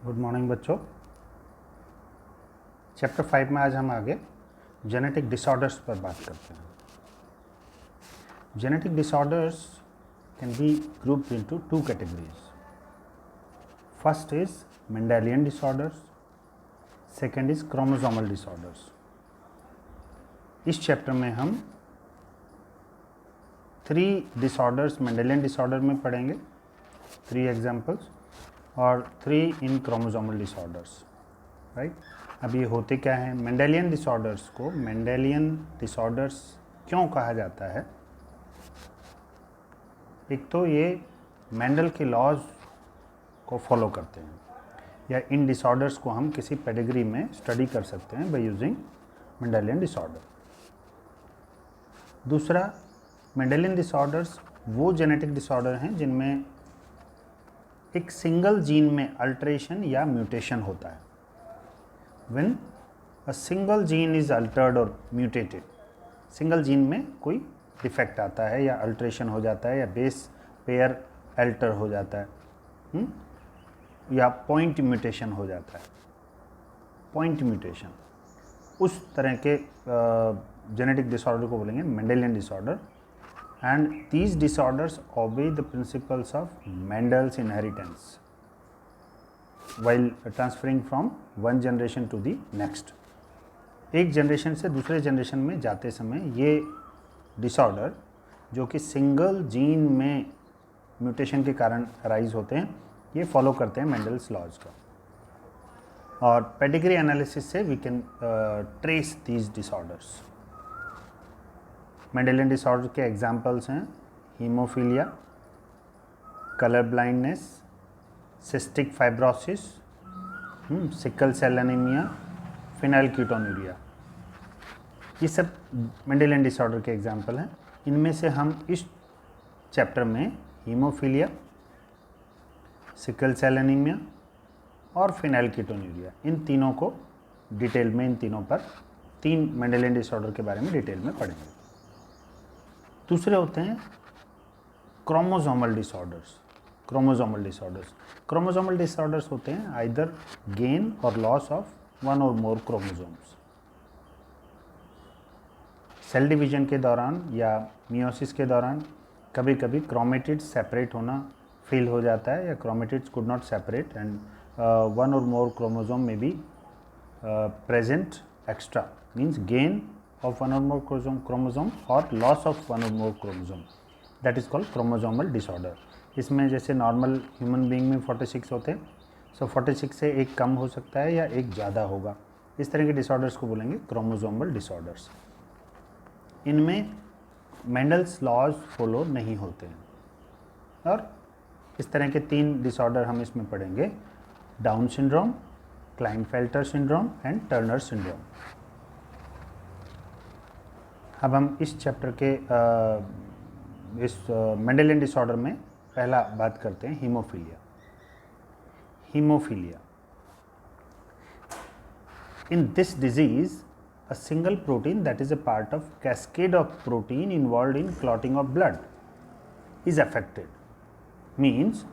Good morning बच्चों। Chapter 5 में आज हम आगे जेनेटिक डिसऑर्डर्स पर बात करते हैं। Genetic disorders can be grouped into two categories. First is Mendelian disorders, second is chromosomal disorders. इस चैप्टर में हम 3 डिसऑर्डर्स मेंडेलियन डिसऑर्डर में पढ़ेंगे, 3 एग्जाम्पल्स, और 3 इन क्रोमोसोमल डिसऑर्डर्स, राइट। अब ये होते क्या हैं? मेंडेलियन डिसऑर्डर्स को मेंडेलियन डिसऑर्डर्स क्यों कहा जाता है? एक तो ये मेंडल के लॉज को फॉलो करते हैं, या इन डिसऑर्डर्स को हम किसी पेडिग्री में स्टडी कर सकते हैं बाय यूजिंग मेंडेलियन डिसऑर्डर। दूसरा, मेंडेलियन डिसऑर्डर्स वो जेनेटिक डिसऑर्डर हैं जिनमें एक सिंगल जीन में अल्टरेशन या म्यूटेशन होता है। When a single gene is Altered और म्यूटेटेड, सिंगल जीन में कोई डिफेक्ट आता है या अल्टरेशन हो जाता है या बेस पेयर अल्टर हो जाता है, या पॉइंट म्यूटेशन हो जाता है। पॉइंट म्यूटेशन, उस तरह के जेनेटिक डिसऑर्डर को बोलेंगे Mendelian disorder. And these disorders obey the principles of Mendel's inheritance while transferring from one generation to the next. एक जनरेशन से दूसरे जनरेशन में जाते समय ये डिसऑर्डर, जो कि सिंगल जीन में म्यूटेशन के कारण अराइज होते हैं, ये फॉलो करते हैं मेंडल्स लॉज का। और पेडिग्री एनालिसिस से we can trace these disorders. Mendelian disorder के एग्जाम्पल्स हैं haemophilia, colour blindness, cystic fibrosis, sickle cell anaemia, phenylketonuria. ये सब मेंडेलियन डिसऑर्डर के एग्जाम्पल हैं। इनमें से हम इस चैप्टर में हीमोफीलिया, सिकल सेल एनीमिया और फिनाइलकीटोन्यूरिया, इन तीनों को डिटेल में, इन तीनों पर 3 मेंडेलियन डिसऑर्डर के बारे में डिटेल में पढ़ेंगे। दूसरे होते हैं क्रोमोसोमल डिसऑर्डर्स। क्रोमोसोमल डिसऑर्डर्स होते हैं आइदर गेन और लॉस ऑफ वन और मोर क्रोमोसोम्स। सेल डिवीजन के दौरान या मियोसिस के दौरान कभी कभी क्रोमेटिड्स सेपरेट होना फेल हो जाता है, या chromatids could not separate and one और मोर क्रोमोसोम में be present extra, means gain of one or more chromosome or loss of one or more chromosome, that is called chromosomal disorder। इसमें जैसे normal human being में 46 होते हैं, सो 46 से एक कम हो सकता है या एक ज़्यादा होगा। इस तरह के डिसऑर्डर्स को बोलेंगे क्रोमोसोमल डिसऑर्डर्स। इनमें मेंडल्स लॉज फॉलो नहीं होते हैं। और इस तरह के 3 डिसऑर्डर हम इसमें पढ़ेंगे, down syndrome, Klinefelter syndrome and Turner syndrome. अब हम इस चैप्टर के इस मेंडेलियन डिसऑर्डर में पहला बात करते हैं haemophilia. In this disease a single protein that is a part of cascade of protein involved in clotting of blood is affected, means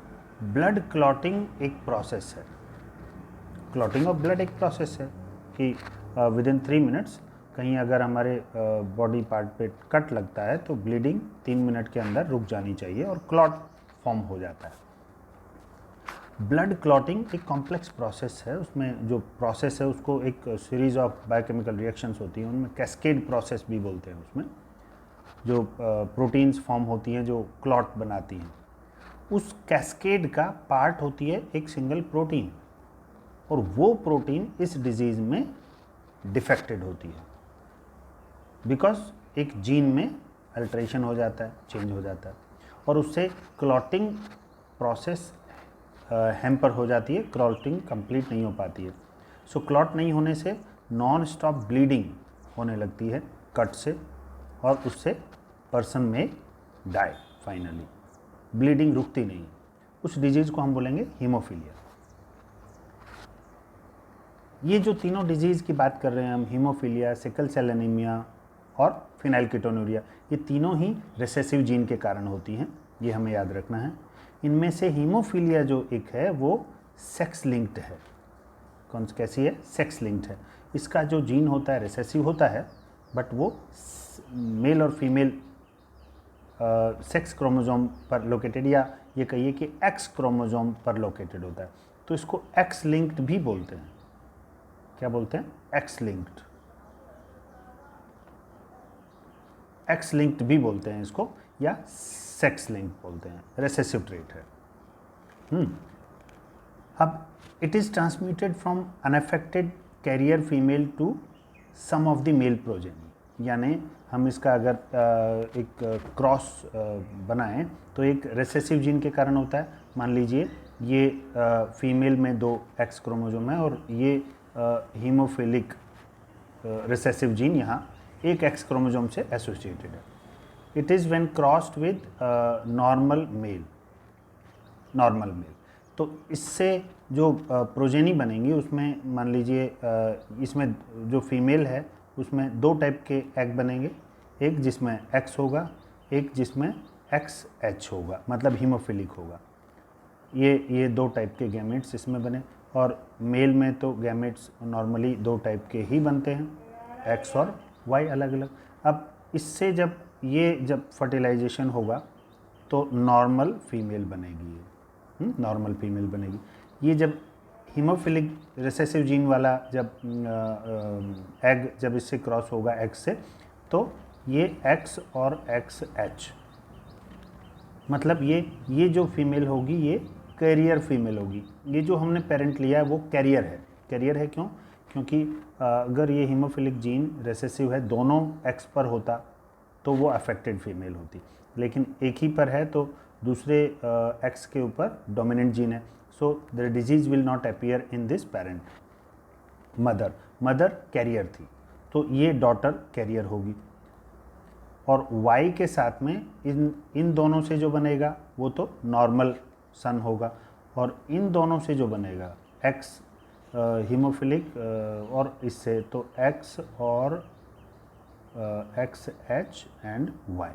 blood clotting एक process है। clotting of blood एक process है कि within 3 minutes कहीं अगर हमारे body part पे cut लगता है तो ब्लीडिंग 3 मिनट के अंदर रुक जानी चाहिए और क्लॉट फॉर्म हो जाता है। ब्लड क्लॉटिंग एक कॉम्प्लेक्स प्रोसेस है। उसमें जो प्रोसेस है उसको एक सीरीज ऑफ बायोकेमिकल रिएक्शंस होती हैं, उनमें कैस्केड प्रोसेस भी बोलते हैं। उसमें जो प्रोटीन्स फॉर्म होती हैं जो क्लॉट बनाती हैं, उस कैस्केड का पार्ट होती है एक सिंगल प्रोटीन, और वो प्रोटीन इस डिजीज़ में डिफेक्टेड होती है बिकॉज एक जीन में अल्ट्रेशन हो जाता है, चेंज हो जाता है, और उससे क्लॉटिंग प्रोसेस हैम्पर हो जाती है, क्लॉटिंग कंप्लीट नहीं हो पाती है। सो क्लॉट नहीं होने से नॉन स्टॉप ब्लीडिंग होने लगती है कट से, और उससे पर्सन में डाई, फाइनली ब्लीडिंग रुकती नहीं। उस डिजीज़ को हम बोलेंगे हीमोफीलिया। ये जो तीनों डिजीज़ की बात कर रहे हैं हम, हीमोफीलिया, सिकल सेल एनीमिया और फिनाइलकीटोन्यूरिया, ये तीनों ही रिसेसिव जीन के कारण होती हैं, ये हमें याद रखना है। इनमें से हीमोफीलिया जो एक है वो सेक्स लिंक्ड है। कैसी है? सेक्स लिंक्ड है। इसका जो जीन होता है रिसेसिव होता है, बट वो मेल और फीमेल सेक्स क्रोमोसोम पर लोकेटेड, या ये कहिए कि एक्स क्रोमोसोम पर लोकेटेड होता है, तो इसको एक्स लिंक्ड भी बोलते हैं। क्या बोलते हैं? X linked. एक्स लिंक्ड भी बोलते हैं इसको, या सेक्स लिंक्ड बोलते हैं। रेसेसिव ट्रेट है। अब it is transmitted from unaffected carrier female to some of the male progeny. यानी हम इसका अगर एक क्रॉस बनाएं तो एक रेसेसिव जीन के कारण होता है। मान लीजिए ये फीमेल में 2 एक्स क्रोमोसोम है और ये हीमोफिलिक रिसेसिव जीन यहाँ एक एक्स क्रोमोसोम से एसोसिएटेड है। It is when crossed with normal male. तो इससे जो प्रोजेनी बनेंगी उसमें मान लीजिए इसमें जो फीमेल है उसमें 2 टाइप के एग बनेंगे, एक जिसमें एक्स होगा, एक जिसमें एक्स एच होगा, मतलब हीमोफिलिक होगा। ये 2 टाइप के गैमेट्स इसमें बने। और मेल में तो गैमेट्स नॉर्मली 2 टाइप के ही बनते हैं, एक्स और वाई अलग अलग। अब इससे जब फर्टिलाइजेशन होगा तो नॉर्मल फीमेल बनेगी, ये नॉर्मल फीमेल बनेगी। ये जब हीमोफिलिक रिसेसिव जीन वाला जब एग जब इससे क्रॉस होगा एक्स से, तो ये एक्स और एक्स एच, मतलब ये जो फीमेल होगी ये कैरियर फीमेल होगी। ये जो हमने पेरेंट लिया है वो कैरियर है। कैरियर है क्यों? क्योंकि अगर ये हीमोफिलिक जीन रेसेसिव है, दोनों एक्स पर होता तो वो अफेक्टेड फीमेल होती, लेकिन एक ही पर है तो दूसरे एक्स के ऊपर डोमिनेंट जीन है। So the disease will not appear in this parent. Mother carrier थी तो ये डॉटर कैरियर होगी। और वाई के साथ में इन दोनों से जो बनेगा वो तो नॉर्मल सन होगा, और इन दोनों से जो बनेगा एक्स हीमोफिलिक और इससे तो एक्स और एक्स एच एंड वाई,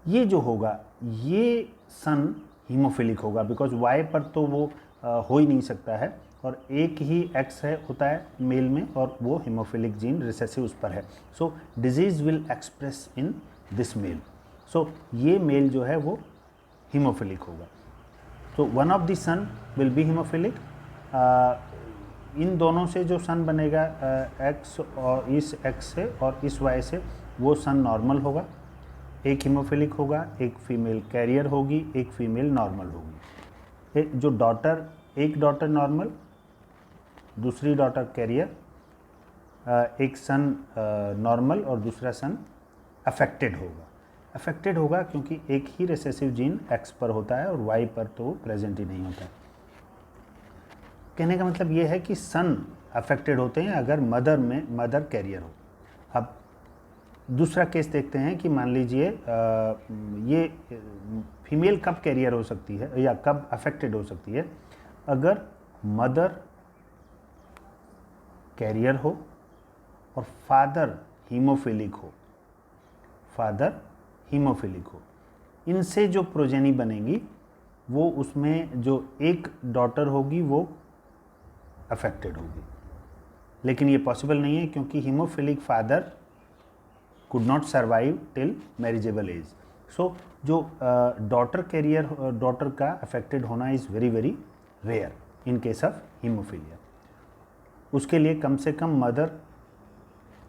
ये जो होगा ये सन हीमोफिलिक होगा, बिकॉज वाई पर तो वो हो ही नहीं सकता है, और एक ही एक्स है होता है मेल में और वो हीमोफिलिक जीन रिसेसिव उस पर है। So disease will express in this male. So ये मेल जो है वो हीमोफिलिक होगा। तो one of the son will be haemophilic. इन दोनों से जो सन बनेगा एक्स और इस एक्स से और इस वाई से, वो सन नॉर्मल होगा। एक हीमोफिलिक होगा, एक फीमेल कैरियर होगी, एक फीमेल नॉर्मल होगी। जो डॉटर, एक डॉटर नॉर्मल, दूसरी डॉटर कैरियर, एक सन नॉर्मल और दूसरा सन अफेक्टेड होगा क्योंकि एक ही रिसेसिव जीन एक्स पर होता है और वाई पर तो प्रेजेंट ही नहीं होता है। कहने का मतलब ये है कि सन अफेक्टेड होते हैं अगर मदर कैरियर हो। अब दूसरा केस देखते हैं कि मान लीजिए ये फीमेल कब कैरियर हो सकती है या कब अफेक्टेड हो सकती है, अगर मदर कैरियर हो और फादर हीमोफिलिक हो। इनसे जो प्रोजेनी बनेगी वो उसमें जो एक डॉटर होगी वो अफेक्टेड होगी, लेकिन ये पॉसिबल नहीं है क्योंकि haemophilic father could not survive till marriageable age. So जो डॉटर का अफेक्टेड होना is very very rare in case of haemophilia. उसके लिए कम से कम मदर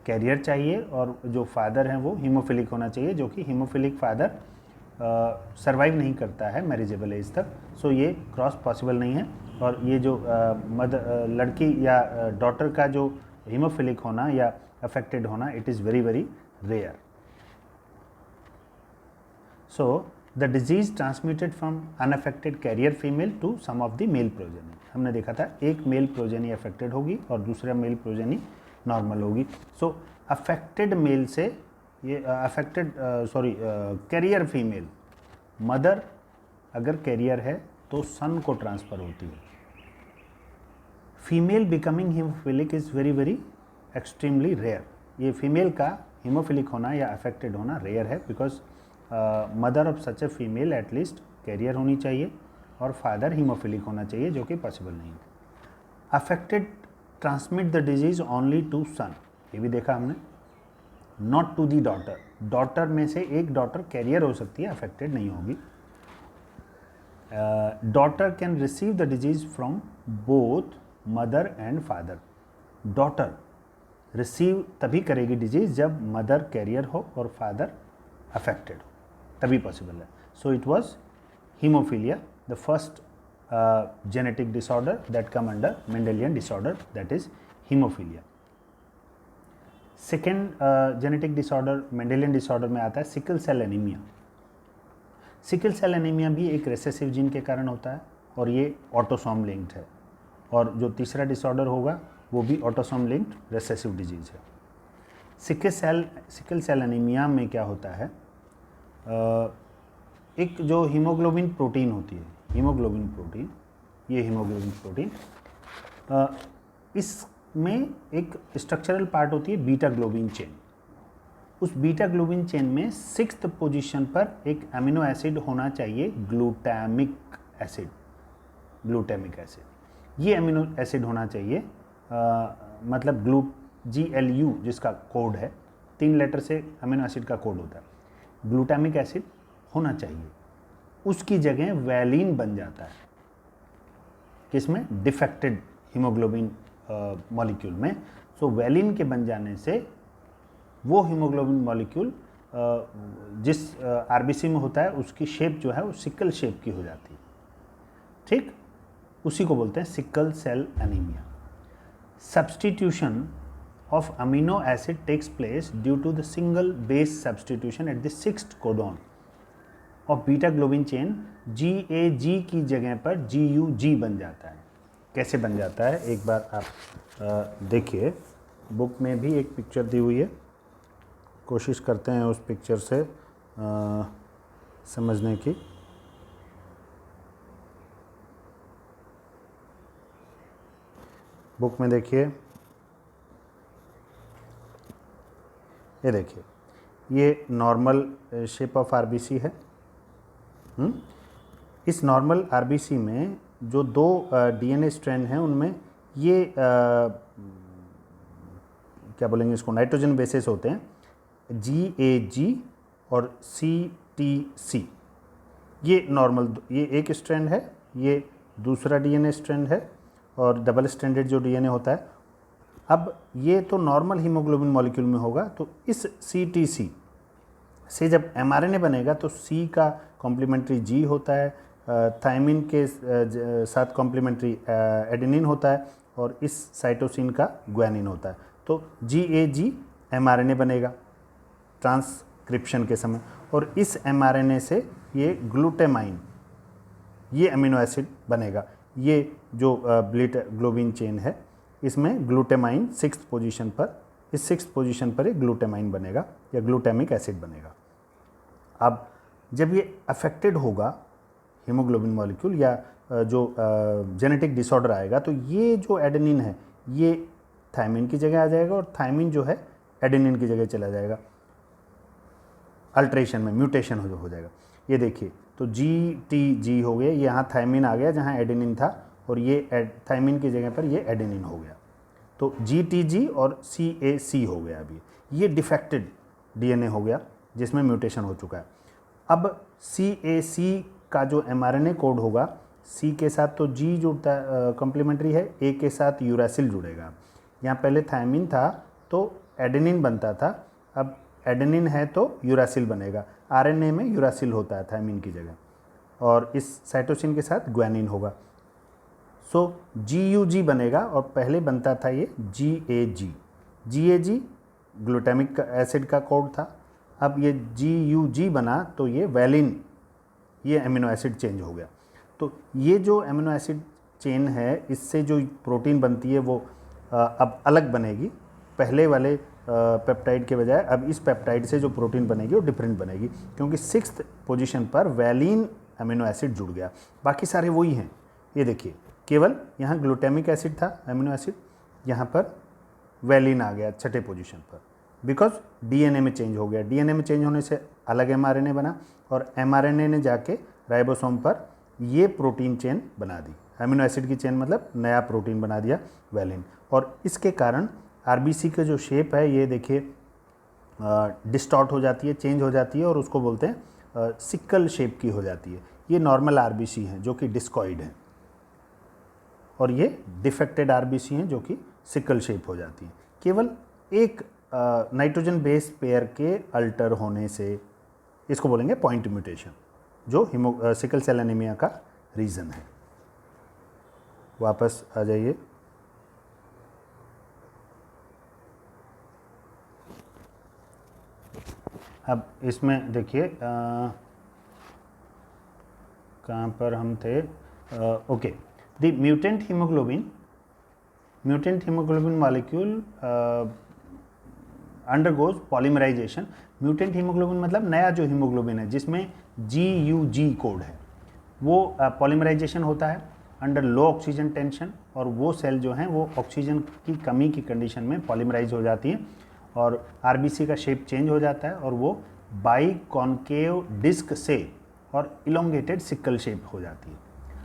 कैरियर चाहिए और जो फादर हैं वो हीमोफिलिक होना चाहिए, जो कि हीमोफिलिक फादर सरवाइव नहीं करता है मैरिजेबल एज तक। सो ये क्रॉस पॉसिबल नहीं है, और ये जो लड़की या डॉटर का जो हीमोफिलिक होना या अफेक्टेड होना, it is very very rare. So the disease transmitted from unaffected carrier female to some of the male progeny. हमने देखा था एक मेल प्रोजेनी अफेक्टेड होगी और दूसरा मेल प्रोजेनी नॉर्मल होगी। सो अफेक्टेड मेल से ये कैरियर फीमेल, मदर अगर कैरियर है तो सन को ट्रांसफ़र होती है। Female becoming haemophilic is very very extremely rare. ये फीमेल का हीमोफिलिक होना या अफेक्टेड होना रेयर है, because mother of such a female at least carrier होनी चाहिए और फादर हीमोफिलिक होना चाहिए, जो कि पॉसिबल नहीं है। Affected transmit the disease only to son, ये भी देखा हमने, not to the daughter. Daughter में से एक डॉटर कैरियर हो सकती है, अफेक्टेड नहीं होगी। Daughter can receive the disease from both mother and father. Daughter receive तभी करेगी डिजीज़ जब मदर कैरियर हो और फादर अफेक्टेड हो, तभी पॉसिबल है। So it was haemophilia the first genetic disorder that come under Mendelian disorder, that is hemophilia. Second genetic disorder Mendelian disorder में आता है sickle cell anaemia. Sickle cell anaemia भी एक रेसेसिव जीन के कारण होता है और ये ऑटोसोम लिंक्ड है, और जो तीसरा डिसऑर्डर होगा वो भी ऑटोसोम लिंक्ड रेसेसिव डिजीज़ है। सिकल सेल एनीमिया में क्या होता है, एक जो हीमोग्लोबिन प्रोटीन होती है, हीमोग्लोबिन प्रोटीन, ये हीमोग्लोबिन प्रोटीन, इसमें एक स्ट्रक्चरल पार्ट होती है बीटा ग्लोबिन चेन। उस बीटा ग्लोबिन चेन में 6th पोजीशन पर एक अमीनो एसिड होना चाहिए, ग्लूटामिक एसिड। ये अमीनो एसिड होना चाहिए, मतलब GLU जिसका कोड है, 3 लेटर से अमीनो एसिड का कोड होता है, ग्लूटामिक एसिड होना चाहिए। उसकी जगह वैलिन बन जाता है, किसमें, डिफेक्टेड हीमोग्लोबिन मॉलिक्यूल में। सो वैलिन के बन जाने से वो हीमोग्लोबिन मॉलिक्यूल जिस आरबीसी में होता है उसकी शेप जो है वो सिकल शेप की हो जाती है, ठीक, उसी को बोलते हैं sickle cell anaemia. Substitution of amino acid takes place due to the single base substitution at the 6th codon of beta globin chain। GAG की जगह पर GUG बन जाता है। कैसे बन जाता है, एक बार आप देखिए, बुक में भी एक पिक्चर दी हुई है, कोशिश करते हैं उस पिक्चर से समझने की। बुक में देखिए, ये देखिए, ये नॉर्मल शेप ऑफ आरबीसी है। इस नॉर्मल आरबीसी में जो 2 डीएनए स्ट्रैंड हैं उनमें ये क्या बोलेंगे इसको, नाइट्रोजन बेसिस होते हैं, GAG और CTC। ये नॉर्मल, ये एक स्ट्रैंड है, ये दूसरा डीएनए स्ट्रैंड है, और डबल स्ट्रैंडेड जो डीएनए होता है। अब ये तो नॉर्मल हीमोग्लोबिन मॉलिक्यूल में होगा, तो इस CTC से जब mRNA बनेगा तो C का कॉम्प्लीमेंट्री G होता है, थायमिन के साथ कॉम्प्लीमेंट्री एडेनिन होता है, और इस साइटोसिन का ग्वानिन होता है। तो GAG mRNA बनेगा ट्रांसक्रिप्शन के समय, और इस mRNA से ये ग्लूटामाइन, ये अमीनो एसिड बनेगा। ये जो बीटा ग्लोबिन चेन है इसमें ग्लूटामाइन 6th पोजीशन पर, इस 6th पोजीशन पर एक ग्लूटामाइन बनेगा या ग्लूटामिक एसिड बनेगा। अब जब ये अफेक्टेड होगा हीमोग्लोबिन मॉलिक्यूल या जो जेनेटिक डिसऑर्डर आएगा, तो ये जो एडेनिन है ये थायमिन की जगह आ जाएगा, और थायमिन जो है एडेनिन की जगह चला जाएगा, अल्ट्रेशन में म्यूटेशन हो जाएगा। ये देखिए, तो GTG हो गया, यहाँ थायमिन आ गया जहाँ एडेनिन था, और ये थायमिन की जगह पर ये एडेनिन हो गया, तो GTG और CAC हो गया। अभी ये डिफेक्टेड डीएनए हो गया जिसमें म्यूटेशन हो चुका है। अब CAC का जो mRNA कोड होगा, C के साथ तो G जुड़ता है, कॉम्प्लीमेंट्री है, A के साथ यूरासिल जुड़ेगा। यहाँ पहले थायमिन था तो एडेनिन बनता था, अब एडेनिन है तो यूरासिल बनेगा। RNA में यूरासिल होता है थायमिन की जगह, और इस साइटोसिन के साथ ग्वानिन होगा। सो GUG बनेगा, और पहले बनता था ये GAG ग्लूटामिक एसिड का कोड था। अब ये GUG बना तो ये वैलिन, ये अमीनो एसिड चेंज हो गया। तो ये जो अमीनो एसिड चेन है, इससे जो प्रोटीन बनती है वो अब अलग बनेगी, पहले वाले पेप्टाइड के बजाय अब इस पेप्टाइड से जो प्रोटीन बनेगी वो डिफरेंट बनेगी, क्योंकि 6th पोजीशन पर वैलिन अमीनो एसिड जुड़ गया। बाकी सारे वही हैं। ये देखिए, केवल यहाँ ग्लूटामिक एसिड था अमीनो एसिड, यहाँ पर वैलिन आ गया 6ठे पोजीशन पर, बिकॉज डीएनए में चेंज हो गया। डीएनए में चेंज होने से अलग mRNA बना, और mRNA ने जाके राइबोसोम पर ये प्रोटीन चेन बना दी, अमीनो एसिड की चेन मतलब नया प्रोटीन बना दिया वैलिन, और इसके कारण आरबीसी का जो शेप है ये देखिए डिस्टॉर्ट हो जाती है, चेंज हो जाती है, और उसको बोलते हैं सिक्कल शेप की हो जाती है। ये नॉर्मल आरबीसी हैं जो कि डिस्कॉइड हैं, और ये डिफेक्टेड आरबीसी हैं जो कि सिक्कल शेप हो जाती हैं। केवल एक नाइट्रोजन बेस पेयर के अल्टर होने से, इसको बोलेंगे पॉइंट म्यूटेशन, जो सिकल सेल एनीमिया का रीज़न है। वापस आ जाइए। अब इसमें देखिए कहाँ पर हम थे, okay, the mutant haemoglobin molecule undergoes polymerisation. Mutant haemoglobin मतलब नया जो हीमोग्लोबिन है जिसमें GUG कोड है, वो पॉलीमराइजेशन होता है अंडर लो ऑक्सीजन टेंशन, और वो सेल जो हैं वो ऑक्सीजन की कमी की कंडीशन में पॉलीमराइज हो जाती हैं, और आरबीसी का शेप चेंज हो जाता है, और वो बाई कॉन्केव डिस्क से और इलोंगेटेड सिक्कल शेप हो जाती है।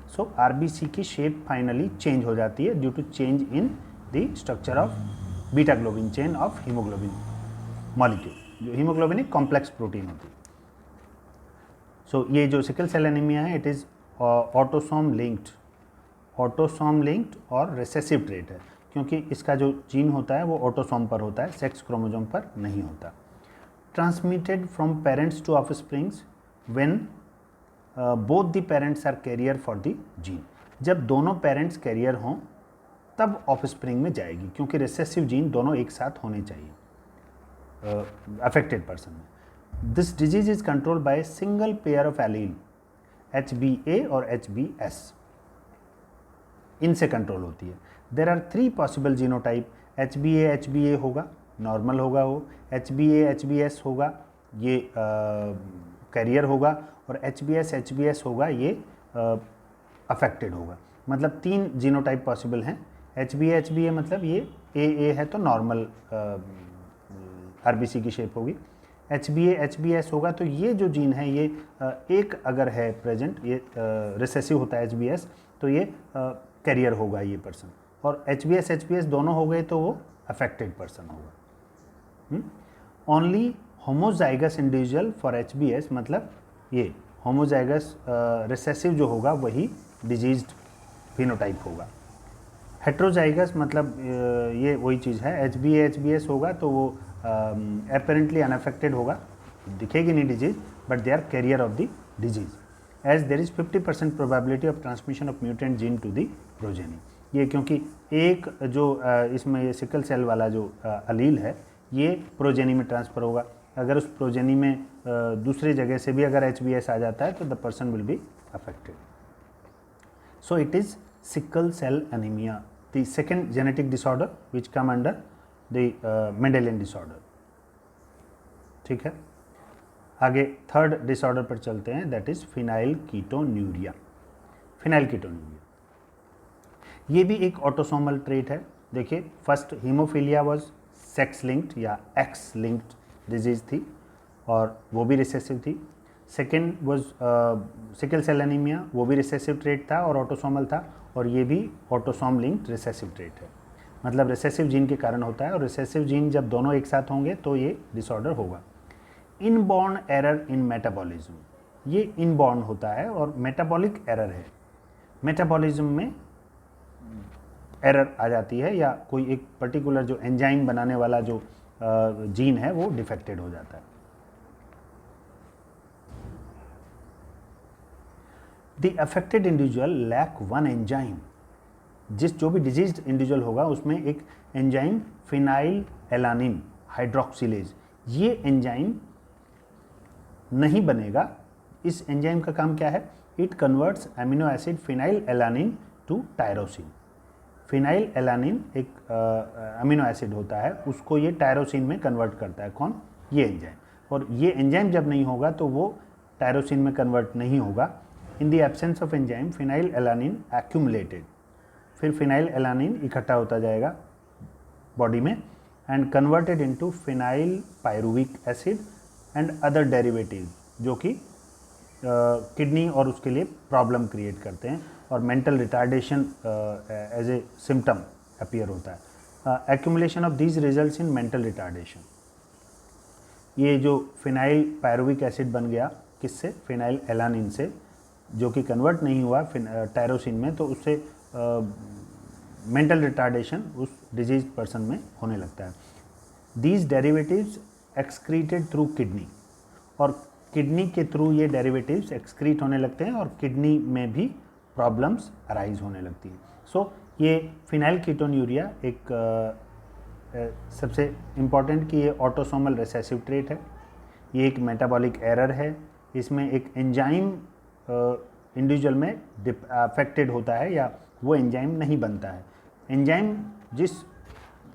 सो आरबीसी की शेप फाइनली चेंज हो जाती है due to change in the structure of beta globin chain of haemoglobin molecule. जो हीमोग्लोबिन एक कॉम्प्लेक्स प्रोटीन होती है। सो ये जो सिकल सेल एनीमिया है इट इज़ ऑटोसोम लिंक्ड और रिसेसिव ट्रेट है, क्योंकि इसका जो जीन होता है वो ऑटोसोम पर होता है, सेक्स क्रोमोसोम पर नहीं होता। Transmitted from parents to offsprings when both the parents are carrier for the gene. जब दोनों पेरेंट्स कैरियर हों तब ऑफस्प्रिंग में जाएगी, क्योंकि रिसेसिव जीन दोनों एक साथ होने चाहिए अफेक्टेड पर्सन में। This disease is controlled by single pair of allele HBA और HBS, इनसे कंट्रोल होती है। There are 3 possible genotype, HBA होगा, नॉर्मल होगा वो, HBA-HBS होगा, ये कैरियर होगा, और HBS होगा, ये अफेक्टेड होगा। मतलब 3 जीनोटाइप पॉसिबल हैं। HBA मतलब ये AA है तो नॉर्मल आरबीसी की शेप होगी। HBA-HBS होगा तो ये जो जीन है ये एक अगर है प्रेजेंट, ये रिसेसिव होता है HBS, तो ये कैरियर होगा ये पर्सन, और HBS दोनों हो गए तो वो अफेक्टेड पर्सन होगा। Only homozygous individual for HBS, मतलब ये होमोजाइगस रिसेसिव जो होगा वही डिजीज्ड फिनोटाइप होगा। हेट्रोजाइगस मतलब ये वही चीज़ है, HBA-HBS होगा तो वो अपेरेंटली अनअफेक्टेड होगा, दिखेगी नहीं disease, but they are carrier of the disease, as there is 50% probability of transmission of mutant gene to the progeny. ये क्योंकि एक जो इसमें ये सिकल सेल वाला जो अलील है ये प्रोजेनी में ट्रांसफ़र होगा। अगर उस प्रोजेनी में दूसरी जगह से भी अगर HBS आ जाता है तो the person will be affected. So it is sickle cell anaemia, the second genetic disorder which come under the Mendelian disorder. ठीक है, आगे थर्ड डिसऑर्डर पर चलते हैं, दैट इज़ फिनाइल कीटोन्यूरिया। ये भी एक ऑटोसोमल ट्रेट है। देखिए, first haemophilia was sex linked या एक्स लिंक्ड डिजीज़ थी और वो भी रिसेसिव थी। Second was sickle cell anaemia, वो भी रिसेसिव ट्रेट था और ऑटोसोमल था, और ये भी ऑटोसोम लिंक्ड रिसेसिव ट्रेट है, मतलब रिसेसिव जीन के कारण होता है, और रिसेसिव जीन जब दोनों एक साथ होंगे तो ये डिसऑर्डर होगा। इनबॉर्न एरर इन मेटाबॉलिज्म, ये इनबॉर्न होता है और मेटाबॉलिक एरर है। मेटाबॉलिज्म में एरर आ जाती है या कोई एक पर्टिकुलर जो एंजाइम बनाने वाला जो जीन है वो डिफेक्टेड हो जाता है। The affected individual lack one enzyme, जो भी डिजीज्ड इंडिविजुअल होगा उसमें एक एंजाइम फिनाइल एलानिन हाइड्रोक्सिलेज, ये एंजाइम नहीं बनेगा। इस एंजाइम का काम क्या है? It converts amino acid phenylalanine to tyrosine. Phenylalanine एक अमीनो एसिड होता है, उसको ये टायरोसिन में कन्वर्ट करता है। कौन? ये एंजाइम। और ये एंजाइम जब नहीं होगा तो वो टायरोसिन में कन्वर्ट नहीं होगा। In the absence of enzyme phenyl alanine accumulated, फिर फिनाइल एलानिन इकट्ठा होता जाएगा बॉडी में and converted into phenyl pyruvic acid and other derivative, जो कि किडनी और उसके लिए प्रॉब्लम क्रिएट करते हैं और mental retardation as a symptom appear होता है। Accumulation of these results in mental retardation. ये जो फिनाइल पायरुविक एसिड बन गया किससे, फिनाइल एलानिन से, जो कि कन्वर्ट नहीं हुआ टायरोसिन में, तो उससे मेंटल रिटार्डेशन उस डिजीज पर्सन में होने लगता है। These derivatives excreted through kidney, और किडनी के थ्रू ये डेरिवेटिव्स एक्सक्रीट होने लगते हैं और किडनी में भी प्रॉब्लम्स अराइज होने लगती हैं। सो ये फिनाइल कीटोन्यूरिया एक सबसे इम्पॉर्टेंट कि ये ऑटोसोमल रिसेसिव ट्रेट है, ये एक मेटाबॉलिक एरर है, इसमें एक एंजाइम इंडिविजुअल में अफेक्टेड होता है या वो एंजाइम नहीं बनता है। एंजाइम जिस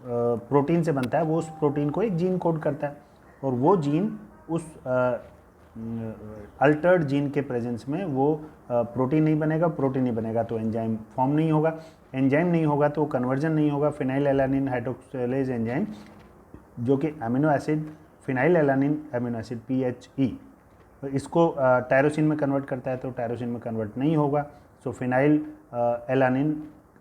प्रोटीन से बनता है वो उस प्रोटीन को एक जीन कोड करता है और वो जीन उस अल्टर्ड जीन के प्रेजेंस में वो प्रोटीन नहीं बनेगा, प्रोटीन नहीं बनेगा तो एंजाइम फॉर्म नहीं होगा, एंजाइम नहीं होगा तो कन्वर्जन नहीं होगा फिनाइल एलानिन हाइड्रोक्सिलेज एंजाइम, जो कि amino acid phenyl alanine amino acid PHE इसको टायरोसिन में कन्वर्ट करता है, तो टायरोसिन में कन्वर्ट नहीं होगा। सो फिनाइल एलानिन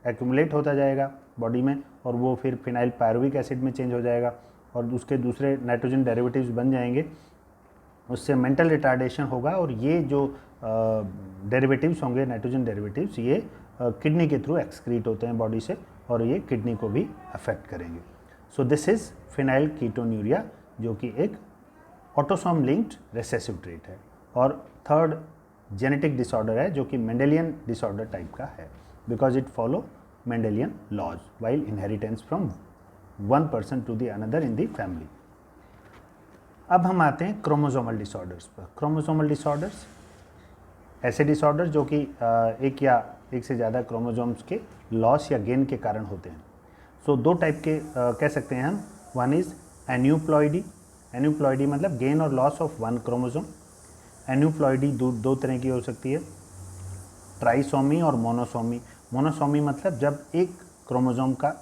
एक्यूमुलेट होता जाएगा बॉडी में और वो फिर फिनाइल पायरुविक एसिड में चेंज हो जाएगा और उसके दूसरे नाइट्रोजन डेरिवेटिव्स बन जाएंगे, उससे मेंटल रिटार्डेशन होगा और ये जो डेरिवेटिव्स होंगे नाइट्रोजन डेरिवेटिव्स ये किडनी के थ्रू एक्सक्रीट होते हैं बॉडी से और ये किडनी को भी अफेक्ट करेंगे। So this is phenyl ketonuria, जो कि एक ऑटोसोम लिंक्ड रिसेसिव ट्रेट है। और थर्ड जेनेटिक डिसऑर्डर है जो कि मेंडेलियन डिसऑर्डर टाइप का है, because it follow Mendelian laws while inheritance from one person to the another in the family. अब हम आते हैं क्रोमोसोमल डिसऑर्डर्स पर। क्रोमोसोमल डिसऑर्डर्स ऐसे डिसऑर्डर जो कि एक या एक से ज़्यादा क्रोमोसोम्स के लॉस या गेन के कारण होते हैं। सो दो टाइप के कह सकते हैं हम। One is aneuploidy. एन्यूप्लॉइडी मतलब गेन और loss of one chromosome. Aneuploidy दो तरह की हो सकती है, ट्राइसोमी और मोनोसोमी। मोनोसोमी मतलब जब एक क्रोमोसोम का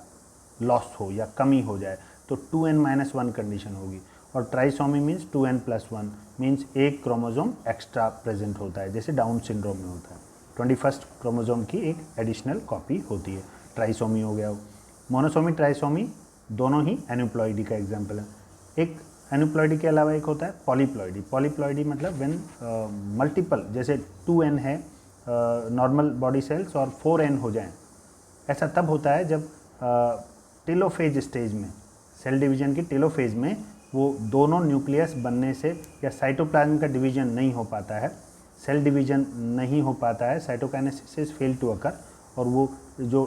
लॉस हो या कमी हो जाए तो 2n-1 कंडीशन होगी, और ट्राइसोमी मीन्स 2n+1 मीन्स एक क्रोमोसोम एक्स्ट्रा प्रेजेंट होता है, जैसे डाउन सिंड्रोम में होता है। 21st क्रोमोसोम की एक एडिशनल कॉपी होती है, ट्राइसोमी हो गया। मोनोसोमी ट्राइसोमी दोनों ही एन्यूप्लॉइडी का एग्जाम्पल है। एक एन्यूप्लॉइडी के अलावा एक होता है पॉलीप्लॉइडी। पॉलीप्लॉइडी मतलब व्हेन मल्टीपल, जैसे 2n है नॉर्मल बॉडी सेल्स और 4n हो जाएं, ऐसा तब होता है जब टेलोफेज स्टेज में, सेल डिवीजन की टेलोफेज में वो दोनों न्यूक्लियस बनने से या साइटोप्लाज्म का डिवीजन नहीं हो पाता है, सेल डिवीजन नहीं हो पाता है, cytokinesis is fail to occur, और वो जो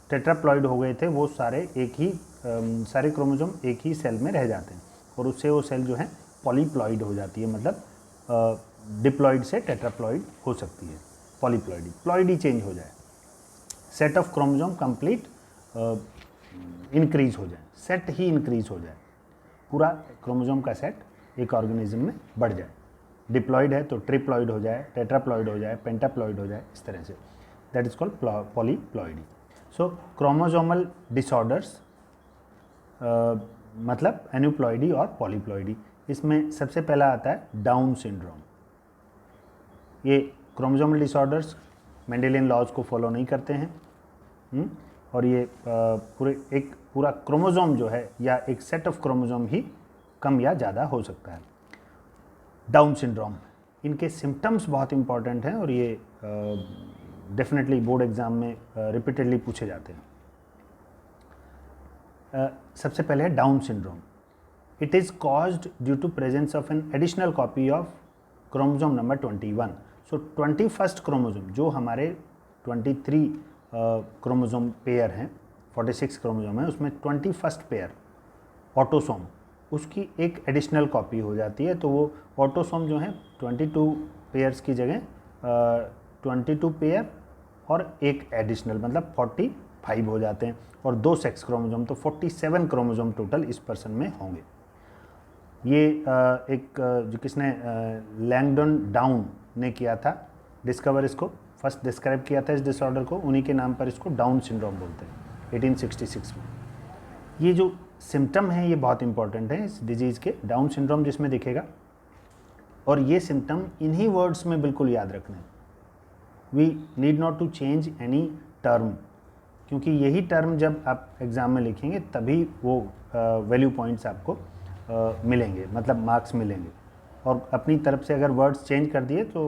टेट्राप्लॉइड हो गए थे वो सारे एक ही सारे क्रोमोसोम एक ही सेल में रह जाते हैं और उससे वो सेल जो है पॉलीप्लॉइड हो जाती है, मतलब डिप्लॉइड से टेट्राप्लॉइड हो सकती है। पॉलीप्लॉइडी, प्लॉइडी चेंज हो जाए, set of chromosome complete increase हो जाए, सेट ही इंक्रीज हो जाए, पूरा क्रोमोसोम का सेट एक ऑर्गेनिज्म में बढ़ जाए। डिप्लॉइड है तो ट्रिप्लॉइड हो जाए, टेट्राप्लॉइड हो जाए, पेंटाप्लॉइड हो जाए, इस तरह से, that is called polyploidy. So chromosomal disorders मतलब एन्यूप्लॉइडी और पॉलीप्लॉइडी। इसमें सबसे पहला आता है डाउन सिंड्रोम। ये क्रोमोसोमल डिसऑर्डर्स मेंडेलियन लॉज को फॉलो नहीं करते हैं और ये पूरा क्रोमोसोम जो है या एक सेट ऑफ क्रोमोसोम ही कम या ज़्यादा हो सकता है। डाउन सिंड्रोम, इनके सिम्टम्स बहुत इंपॉर्टेंट हैं और ये डेफिनेटली बोर्ड एग्ज़ाम में रिपीटेडली पूछे जाते हैं। सबसे पहले है Down syndrome. It is caused due to presence of an additional copy of chromosome number 21। So 21st chromosome जो हमारे 23 क्रोमोसोम पेयर हैं, 46 क्रोमोसोम है, उसमें 21st पेयर ऑटोसोम, उसकी एक एडिशनल कॉपी हो जाती है, तो वो ऑटोसोम जो है 22 पेयर्स की जगह 22 पेयर और एक एडिशनल मतलब 45 हो जाते हैं, और 2 सेक्स क्रोमोसोम, तो 47 क्रोमोसोम टोटल इस पर्सन में होंगे। ये एक जो किसने लैंगडन डाउन ने किया था डिस्कवर, इसको फर्स्ट डिस्क्राइब किया था इस डिसऑर्डर को, उन्हीं के नाम पर इसको डाउन सिंड्रोम बोलते हैं 1866 में। ये जो सिम्टम है ये बहुत इंपॉर्टेंट है इस डिजीज़ के। डाउन सिंड्रोम जिसमें दिखेगा और ये सिम्टम इन्हीं वर्ड्स में बिल्कुल याद रखने हैं। We need not to change any term, क्योंकि यही टर्म जब आप एग्ज़ाम में लिखेंगे तभी वो वैल्यू पॉइंट्स आपको मिलेंगे, मतलब मार्क्स मिलेंगे। और अपनी तरफ से अगर वर्ड्स चेंज कर दिए तो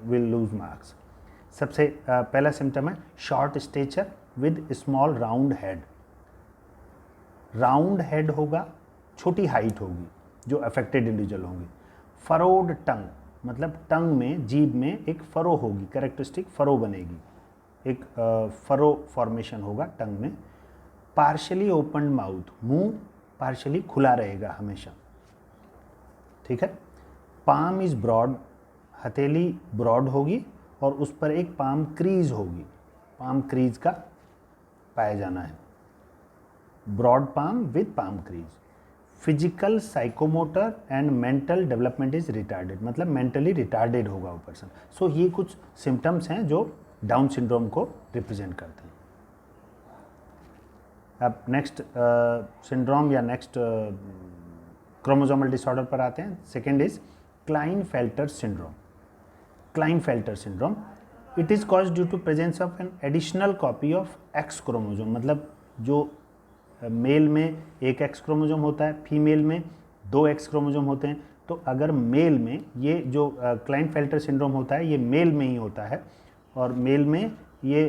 विल लूज मार्क्स। सबसे पहला सिम्टम है short stature with small round head. Round head होगा, छोटी हाइट होगी जो अफेक्टेड इंडिविजुअल होंगे। फरोड टंग, मतलब टंग में, जीभ में एक फरो होगी, कैरेक्टरिस्टिक फरो बनेगी, एक फरो फॉर्मेशन होगा टंग में। पार्शली ओपन माउथ, मुंह पार्शली खुला रहेगा हमेशा, ठीक है। पाम इज ब्रॉड, हथेली ब्रॉड होगी और उस पर एक पाम क्रीज होगी, पाम क्रीज का पाया जाना है, broad palm with palm crease. Physical, psychomotor and mental development is retarded, मतलब मेंटली रिटार्डेड होगा वो पर्सन। सो ये कुछ सिम्टम्स हैं जो डाउन सिंड्रोम को रिप्रेजेंट करते हैं। अब नेक्स्ट सिंड्रोम या नेक्स्ट क्रोमोसोमल डिसऑर्डर पर आते हैं। Second is Klinefelter syndrome. Klinefelter syndrome, it is caused due to presence of an additional copy of X chromosome, मतलब जो मेल में एक एक्स क्रोमोसोम होता है, फीमेल में 2 एक्स क्रोमोसोम होते हैं। तो अगर मेल में ये जो क्लाइनफेल्टर सिंड्रोम होता है ये मेल में ही होता है, और मेल में ये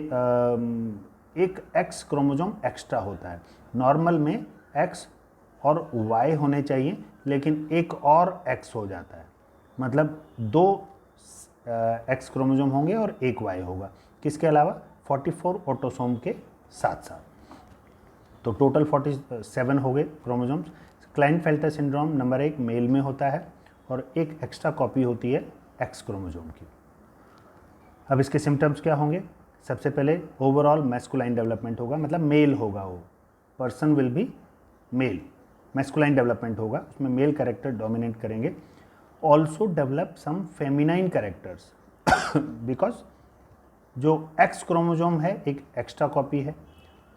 एक एक्स क्रोमोसोम एक्स्ट्रा होता है। नॉर्मल में एक्स और वाई होने चाहिए, लेकिन एक और एक्स हो जाता है, मतलब 2 एक्स क्रोमोसोम होंगे और एक वाई होगा, किसके अलावा 44 ऑटोसोम के साथ साथ। तो टोटल 47 हो गए chromosomes. Klinefelter syndrome number 1 male में होता है और एक एक्स्ट्रा कॉपी होती है एक्स क्रोमोसोम की। अब इसके सिम्टम्स क्या होंगे? सबसे पहले ओवरऑल मैस्कुलाइन डेवलपमेंट होगा, मतलब मेल होगा, वो person will be male, masculine development होगा, उसमें मेल कैरेक्टर डोमिनेट करेंगे। Also develop some feminine characters because जो एक्स क्रोमोसोम है एक एक्स्ट्रा कॉपी है,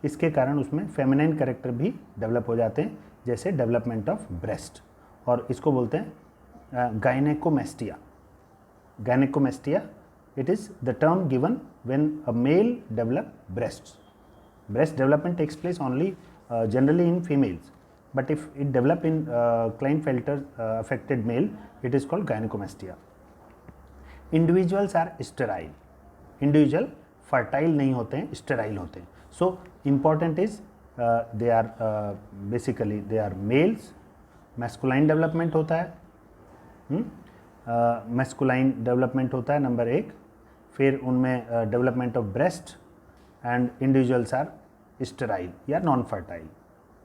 इसके कारण उसमें फेमिनाइन कैरेक्टर भी डेवलप हो जाते हैं, जैसे डेवलपमेंट ऑफ ब्रेस्ट, और इसको बोलते हैं gynaecomastia. Gynaecomastia, it is the term given when a male develop breasts. Breast development takes place only generally in females, but if it develop in Klinefelter affected male, it is called gynecomastia. Individuals are sterile. Individual fertile नहीं होते हैं, sterile होते हैं. So important is they are basically they are males. Masculine development होता है, masculine development होता है number 1, फिर उनमें development of breast, and individuals are sterile या non fertile,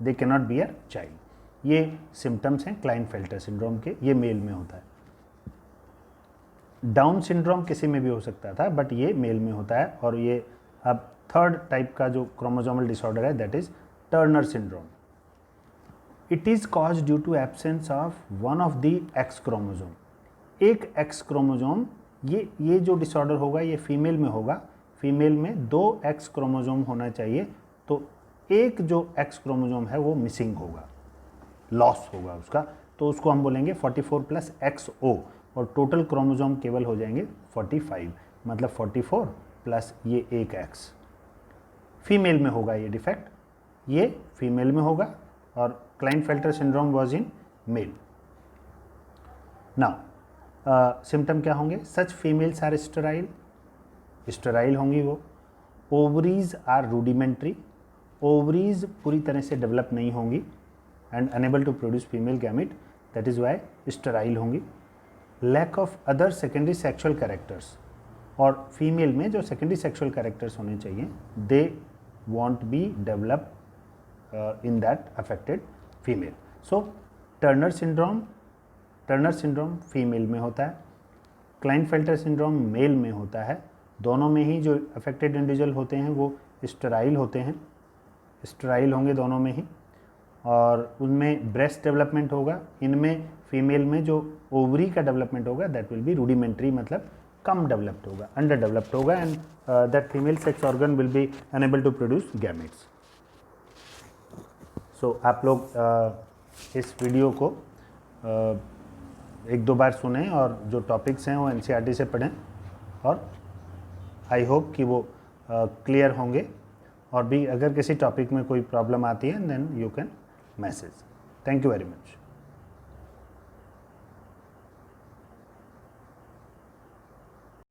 they can not bear child. ये सिम्टम्स हैं क्लाइनफेल्टर सिंड्रोम के, ये मेल में होता है। डाउन सिंड्रोम किसी में भी हो सकता था, बट ये मेल में होता है। और ये अब थर्ड टाइप का जो क्रोमोसोमल डिसऑर्डर है, that is Turner syndrome. It is cause due to absence of one of the X chromosome. एक एक्स क्रोमोसोम, ये जो डिसऑर्डर होगा ये फीमेल में होगा। फीमेल में 2 एक्स क्रोमोसोम होना चाहिए, तो एक जो एक्स क्रोमोसोम है वो मिसिंग होगा, लॉस होगा उसका, तो उसको हम बोलेंगे 44 + XO, और टोटल क्रोमोसोम केवल हो जाएंगे 45, मतलब 44 प्लस ये एक एक्स। फीमेल में होगा ये डिफेक्ट, ये फीमेल में होगा, और Klinefelter syndrome was in male. Now symptom क्या होंगे? Such females are sterile, sterile होंगी वो। ओवरीज आर रूडिमेंट्री, ओवरीज पूरी तरह से डेवलप नहीं होंगी, and unable to produce female gamete, that is why sterile होंगी। Lack of other secondary sexual characters, और फीमेल में जो सेकेंडरी सेक्सुअल कैरेक्टर्स होने चाहिए they won't be develop in that affected female. So Turner syndrome female में होता है, Klinefelter syndrome mail में होता है। दोनों में ही जो अफेक्टेड इंडिविजुअल होते हैं वो स्टेराइल होते हैं, स्टेराइल होंगे दोनों में ही, और उनमें ब्रेस्ट डेवलपमेंट होगा। इनमें फीमेल में जो ओवरी का डेवलपमेंट होगा दैट विल बी रूडिमेंट्री, मतलब कम डेवलप्ड होगा, अंडर डेवलप्ड होगा, and that female sex organ will be unable to produce gametes. So आप लोग इस वीडियो को एक दो बार सुने और जो टॉपिक्स हैं वो एनसीईआरटी से पढ़ें, और आई होप कि वो क्लियर होंगे। और भी अगर किसी टॉपिक में कोई प्रॉब्लम आती है then you can message. Thank you very much.